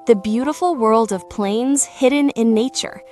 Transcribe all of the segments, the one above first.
the beautiful world of planes hidden in nature.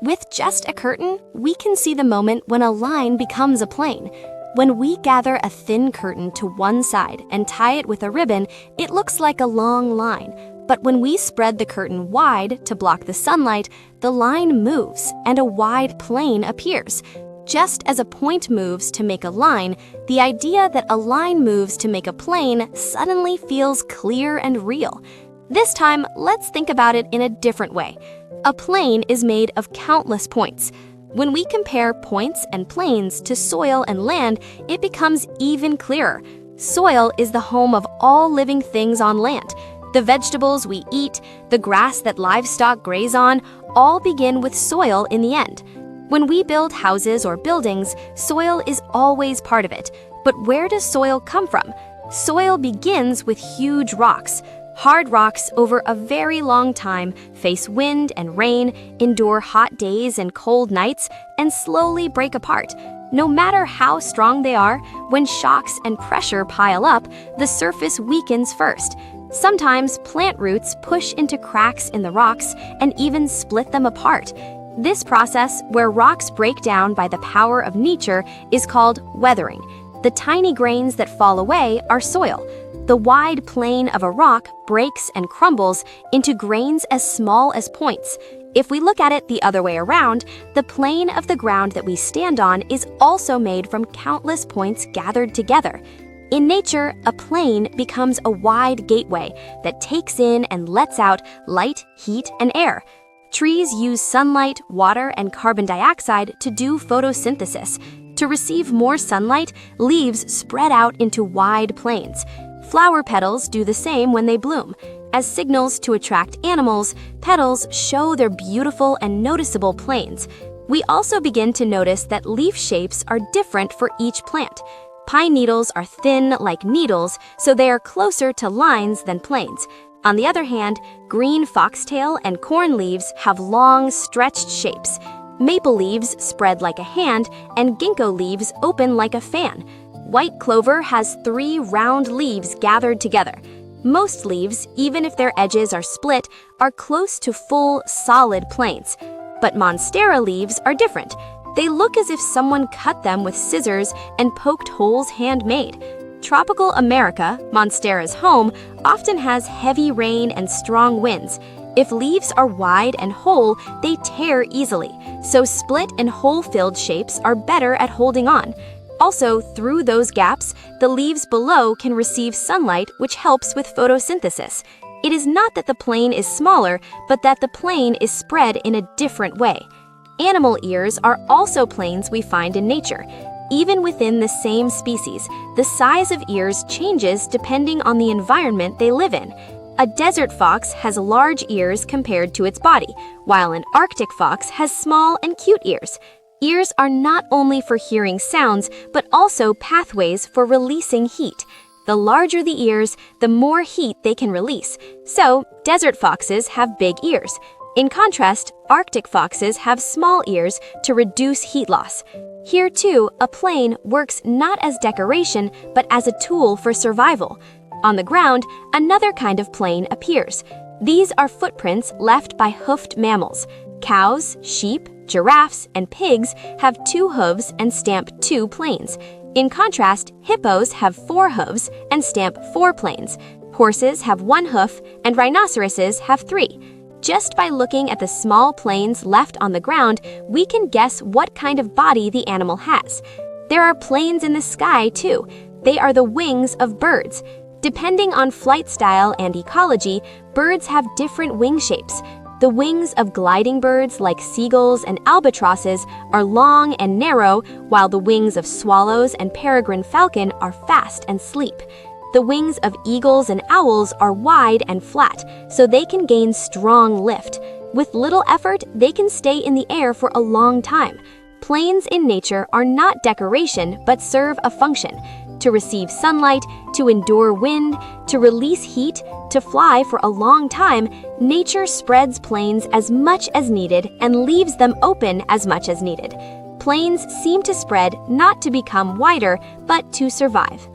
With just a curtain, we can see the moment when a line becomes a plane. When we gather a thin curtain to one side and tie it with a ribbon, it looks like a long line. But when we spread the curtain wide to block the sunlight, the line moves and a wide plane appears. Just as a point moves to make a line, the idea that a line moves to make a plane suddenly feels clear and real. This time, let's think about it in a different way. A plane is made of countless points. When we compare points and planes to soil and land, it becomes even clearer. Soil is the home of all living things on land. The vegetables we eat, the grass that livestock graze on, all begin with soil in the end. When we build houses or buildings, soil is always part of it. But where does soil come from? Soil begins with huge rocks. Hard rocks over a very long time face wind and rain, endure hot days and cold nights, and slowly break apart. No matter how strong they are, when shocks and pressure pile up, the surface weakens first. Sometimes plant roots push into cracks in the rocks and even split them apart. This process, where rocks break down by the power of nature, is called weathering. The tiny grains that fall away are soil. The wide plane of a rock breaks and crumbles into grains as small as points. If we look at it the other way around, the plane of the ground that we stand on is also made from countless points gathered together. In nature, a plane becomes a wide gateway that takes in and lets out light, heat, and air. Trees use sunlight, water, and carbon dioxide to do photosynthesis. To receive more sunlight, leaves spread out into wide planes. Flower petals do the same when they bloom. As signals to attract animals, petals show their beautiful and noticeable planes. We also begin to notice that leaf shapes are different for each plant. Pine needles are thin like needles, so they are closer to lines than planes. On the other hand, green foxtail and corn leaves have long, stretched shapes. Maple leaves spread like a hand, and ginkgo leaves open like a fan. White clover has 3 round leaves gathered together. Most leaves, even if their edges are split, are close to full, solid planes. But monstera leaves are different. They look as if someone cut them with scissors and poked holes handmade. Tropical America, monstera's home, often has heavy rain and strong winds. If leaves are wide and whole, they tear easily, so split and hole-filled shapes are better at holding on. Also, through those gaps, the leaves below can receive sunlight, which helps with photosynthesis. It is not that the plane is smaller, but that the plane is spread in a different way. Animal ears are also planes we find in nature. Even within the same species, the size of ears changes depending on the environment they live in. A desert fox has large ears compared to its body, while an Arctic fox has small and cute ears. Ears are not only for hearing sounds, but also pathways for releasing heat. The larger the ears, the more heat they can release. So, desert foxes have big ears. In contrast, Arctic foxes have small ears to reduce heat loss. Here too, a plane works not as decoration, but as a tool for survival. On the ground, another kind of plane appears. These are footprints left by hoofed mammals. Cows, sheep, giraffes, and pigs have 2 hooves and stamp 2 planes. In contrast, hippos have 4 hooves and stamp 4 planes. Horses have 1 hoof, and rhinoceroses have 3. Just by looking at the small planes left on the ground, we can guess what kind of body the animal has. There are planes in the sky, too. They are the wings of birds. Depending on flight style and ecology, birds have different wing shapes. The wings of gliding birds like seagulls and albatrosses are long and narrow, while the wings of swallows and peregrine falcon are fast and sleek. The wings of eagles and owls are wide and flat, so they can gain strong lift. With little effort, they can stay in the air for a long time. Planes in nature are not decoration, but serve a function: to receive sunlight, to endure wind, to release heat, to fly for a long time. Nature spreads planes as much as needed and leaves them open as much as needed. Planes seem to spread not to become wider, but to survive.